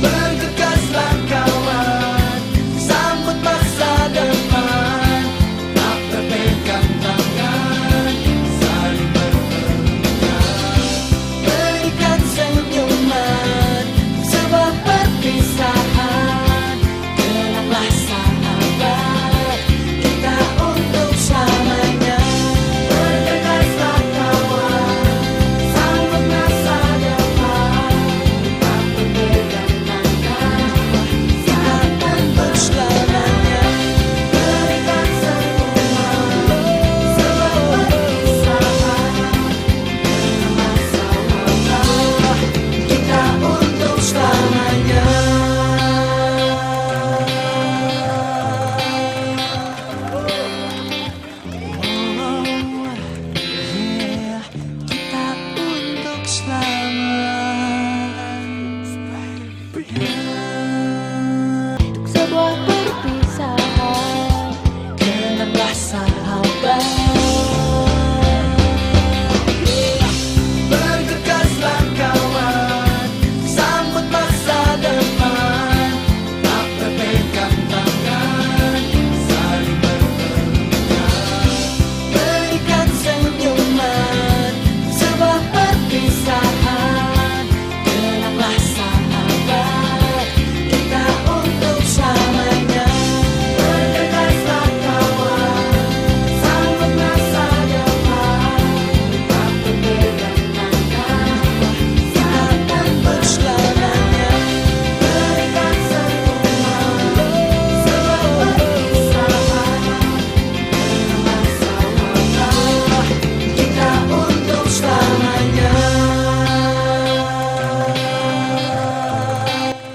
Bergegaslah kawan, sambut masa depan. Tak berpegang tangan, saling berpelukan. Berikan senyuman, sebuah perpisahan. Kenanglah sahabat, kita untuk selamanya. Bergegaslah kawan, sambut masa depan. Tak berpegang tangan, kita untuk selamanya. Berikan senyuman, sebuah perpisahan. Kenanglah sahabat, kita untuk selamanya. Kita untuk selamanya.